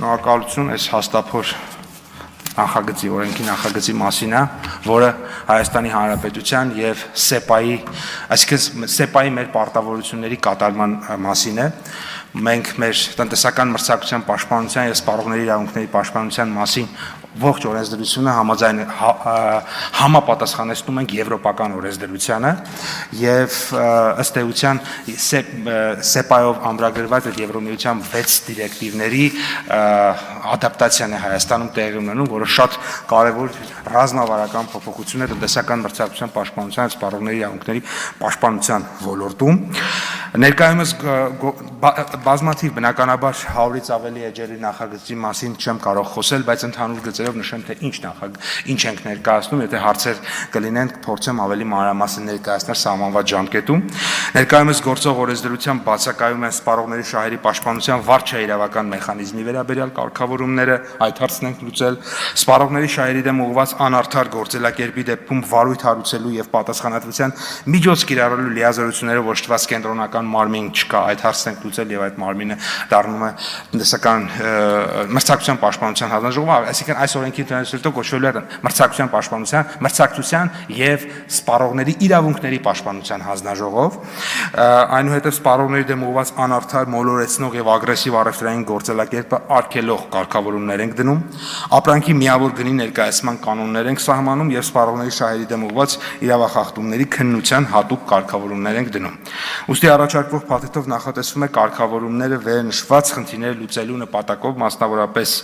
Շնորհակալություն, այս հաստափոր նախագծի, օրենքի նախագծի մասին է, որը Հայաստանի Հանրապետության եւ ՍԵՊԱ-ի, այսինքն ՍԵՊԱ-ի մեր պարտավորությունների կատարման մասին է։ Մենք մեր տնտեսական մրցակցության պաշտպանության եւ սպառողների իրավունքների պաշտպանության մասին ողջ օրենսդրությունը համապատասխանեցնում ենք եվրոպական օրենսդրությանը եւ ըստ էության ՍԵՊԱ-ով ամրագրված այդ Եվրոմիության 6 դիրեկտիվների ադապտացիան է Հայաստանում տեղի ունենում, որը շատ կարևոր ռազմավարական փոփոխություն է տնտեսական մրցակցության պաշտպանության եւ սպառողների իրավունքների պաշտպանության ոլորտում։ Ներկայումս բազմաթիվ բնականաբար 100-ից ավելի էջերի նախագծի մասին չեմ կարող խոսել, բայց ընդհանուր գծերով նշեմ, թե ինչ ենք ներկայացնում, եթե հարցեր կլինեն, կփորձեմ ավելի մանրամասն ներկայացնել սահմանված ժամկետում։ Ներկայումս գործող օրենսդրությամբ բացակայում են սպառողների շահերի պաշտպանության վարչաիրավական մեխանիզմի վերաբերյալ կարգավորումները, այդ հարցն ենք լուծել, սպառողների շահերի դեմ ուղղված անարդար գործելակերպի դեպքում վարույթ հարուցելու եւ պատասխանատվության միջոց կիրառելու լիազորությունները ոչտված կենտրոնական մարմին չկա, այդ հարցն ենք լուծել եւ այդ մարմինը դառնում է տնտեսական մրցակցության պաշտպանության հանձնաժողովը, այսինքն այս օրենքի ընդունելուց հետո կոչվելու է մրցակցության եւ սպառողների իրավունքների պաշտպանության հանձնաժողով, այնուհետև սպառողների դեմ ուղղված անարդար, մոլորեցնող եւ ագրեսիվ առևտրային գործելակերպը արգելող կարգավորումներ ենք դնում, ապրանքի միավոր գնի ներկայացման կանոններ ենք սահմանում եւ սպառողների շահերի դեմ ուղղված իրավախախտումների քննության հատուկ կարգավորումներ ենք դնում։ Ուստի առաջարկվող փաթեթով նախատեսվում է կարգավորումները վերնշված խնդիրները լուծելու նպատակով, մասնավորապես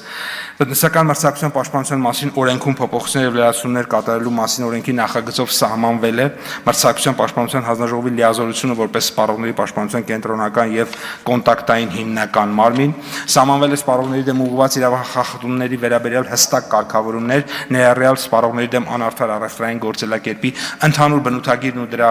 տնտեսական մրցակցության պաշտպանության մասին օրենքում փոփոխություններ եւ լրացումներ կատարելու մասին օրենքի նախագծով սահմանվել է մրցակցության պաշտպանության հանձնաժողովի լիազորությունը որպես սպառողների պաշտպանության կենտրոնական եւ կոնտակտային հիմնական մարմին, սահմանվել է սպառողների դեմ ուղղված իրավախախտումների վերաբերյալ հստակ կարգավորումներ, ներառյալ սպառողների դեմ անարդար առևտրային գործելակերպի ընդհանուր բնութագիրն ու դրա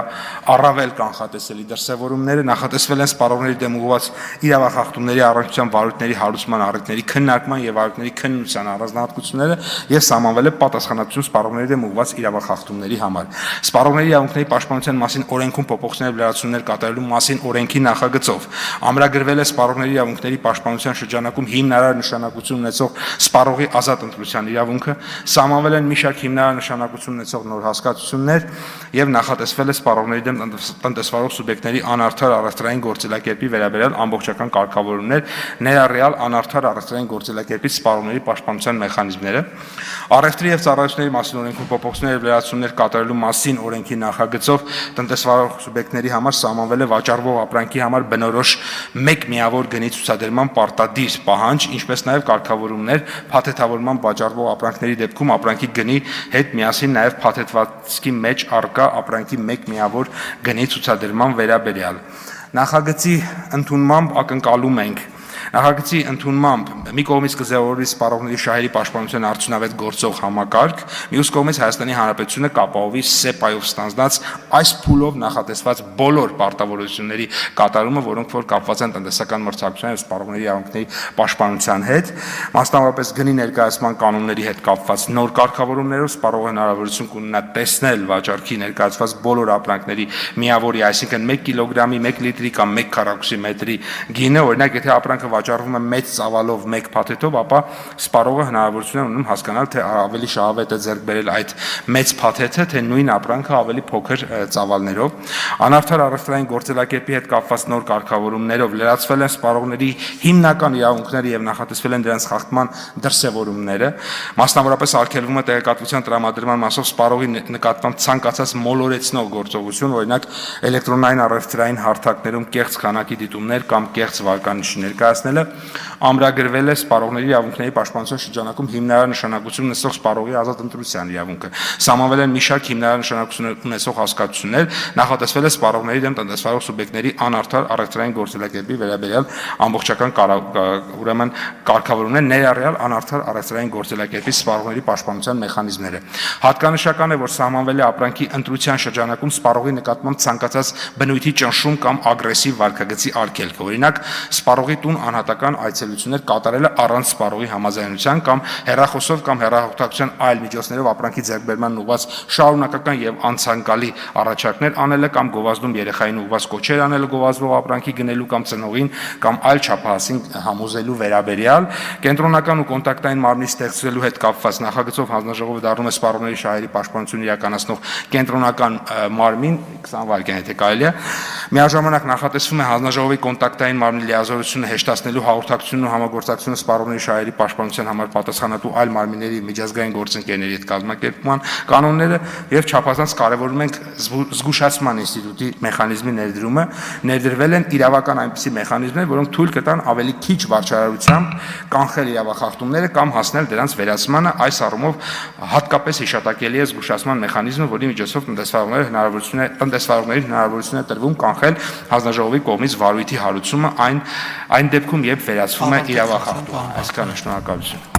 առավել կանխատեսելի դրսևորումները, նախատեսվել են սպառողների դեմ ուղղված իրավախախտումների առնչությամբ վարույթների հարուցման առիթների քննարկման եւ վարույթների քննության առանձնահատկությունները եւ սահմանվել է պատասխանատվություն սպառողների դեմ ուղղված իրավախախտումների համար։ Սպառողների իրավունքների պաշտպանության մասին օրենքում փոփոխություններ եւ լրացումներ կատարելու մասին օրենքի նախագծով ամրագրվել է սպառողների իրավունքների պաշտպանության շրջանակում հիմնարար նշանակություն ունեցող սպառողի ազատ ընտրության իրավունքը, սահմանվել են մի շարք հիմնարար նշանակություն ունեցող նոր հասկացություններ եւ նախատեսվել է սպառողների դեմ տնտեսվարող սուբյեկտների անարդար առևտրային գործելակերպի վերաբերյալ ամբողջական կարգավորումներ, ներառյալ անարդար առևտրային գործելակերպի սպառողների պաշտպանության մեխանիզմները, առևտրի եւ ծառայությունների մասին օրենքում փոփոխություններ եւ լրացումներ կատարելու մասին օրենքի նախագծով տնտեսվարող սուբյեկտների համար սահմանվել է վաճառվող ապրանքի համար բնորոշ մեկ միավոր գնի ցուցադրման պարտադիր պահանջ, ինչպես նաեւ կարգավորումներ փաթեթավորման վաճառվող ապրանքների դեպքում ապրանքի գնի հետ միասին նաեւ փաթեթվածքի մեջ առկա ապրանքի մեկ միավոր գնի ցուցադրման վերաբերյալ։ Նախագծի ընդունմամբ ակնկալում ենք Նախագծի ընդունմամբ մի կողմից կձևավորվի սպառողների շահերի պաշտպանության արդյունավետ գործող համակարգ, մյուս կողմից Հայաստանի Հանրապետությունը կապահովի ՍԵՊԱ-ով ստանձնած այս փուլով նախատեսված բոլոր պարտավորությունների կատարումը, որոնք որ կապված են տնտեսական մրցակցության եւ սպառողների իրավունքների պաշտպանության հետ, մասնավորապես գնի ներկայացման կանոնների հետ կապված նոր կարգավորումներով սպառողը հնարավորություն կունենա տեսնել վաճառքի ներկայացված բոլոր ապրանքների միավորի, այսինքն 1 կիլոգրամի, 1 լիտրի կամ 1 քառակուսի մետրի գինը, օրինակ եթե ապրանքը վաճառվում է մեծ ծավալով մեկ փաթեթով, ապա սպառողը հնարավորություն է ունենում հասկանալ, թե ավելի շահավետ է ձեռք բերել այդ մեծ փաթեթը, թե նույն ապրանքը ավելի փոքր ծավալներով։ Անարդար առևտրային գործելակերպի հետ կապված նոր կարգավորումներով լրացվել են սպառողների հիմնական իրավունքները եւ նախատեսվել են դրանց խախտման դրսևորումները։ Մասնավորապես արգելվում է տեղեկատվության տրամադրման մասով սպառողի նկատմամբ ցանկացած մոլորեցնող գործողություն, օրինակ էլեկտրոնային առևտրային հարթակներում կեղծ քանակի դիտումներ կամ կեղծ վարկանիշի ներկայացնելը, ամրագրվել է սպառողների իրավունքների պաշտպանության շրջանակում հիմնարար նշանակություն ունեցող սպառողի ազատ ընտրության իրավունքը, սահմանվել են մի շարք հիմնարար նշանակություն ունեցող հասկացություններ, նախատեսվել է սպառողների դեմ տնտեսվարող սուբյեկտների անարդար առևտրային գործելակերպի վերաբերյալ ամբողջական ուրեմն կարգավորումներ, ներառյալ անարդար առևտրային գործելակերպի սպառողների պաշտպանության մեխանիզմները։ Հատկանշական է, որ սահմանվել է ապրանքի ընտրության շրջանակում սպառողի նկատմամբ ցանկացած բնույթի ճնշում կամ ագրեսիվ վարքագծի արգելքը, օրինակ սպառողի տուն անհատական այցելություններ կատարելը առանց սպառողի համաձայնության կամ հեռախոսով կամ հեռահաղորդակցության այլ միջոցներով ապրանքի ձեռքբերման ուղղված շարունակական եւ անցանկալի առաջարկներ անելը կամ գովազդում երեխային ուղղված կոչեր անելը գովազդվող ապրանքի գնելու կամ ծնողին կամ այլ չափահասին համոզելու վերաբերյալ կենտրոնական ու կոնտակտային մարմնի ստեղծելու հետ կապված նախագծով հանձնաժողովը դառնում է սպառողների շահերի պաշտպանություն իրականացնող կենտրոնական մարմին 20 վայրկյան եթե կարելի է միաժամանակ նախատեսվում է հանձնաժողովի կոնտակտային մարմնի լիազորությունը հեշտացնելու հաղորդակցությունն ու համագործակցությունը սպառողների շահերի պաշտպանության համար պատասխանատու այլ մարմինների միջազգային գործընկերների հետ կազմակերպման կանոնները եւ չափազանց կարեւորում ենք զգուշացման ինստիտուտի մեխանիզմի ներդրումը ներդրվել են իրավական այնպիսի մեխանիզմներ, որոնք թույլ կտան ավելի քիչ վարչարարությամբ կանխել իրավախախտումները կամ հասնել դրանց վերացմանը, այս առումով հատկապես հիշատակելի է զգուշացման մեխանիզմը, որի միջոցով տնտեսվարողների հնարավորություն է տրվում կանխել հանձնաժողովի կողմից վարույթի հարուցումը այն դեպքում, երբ վերացվում է իրավախախտումը։ Այսքանը, շնորհակալություն։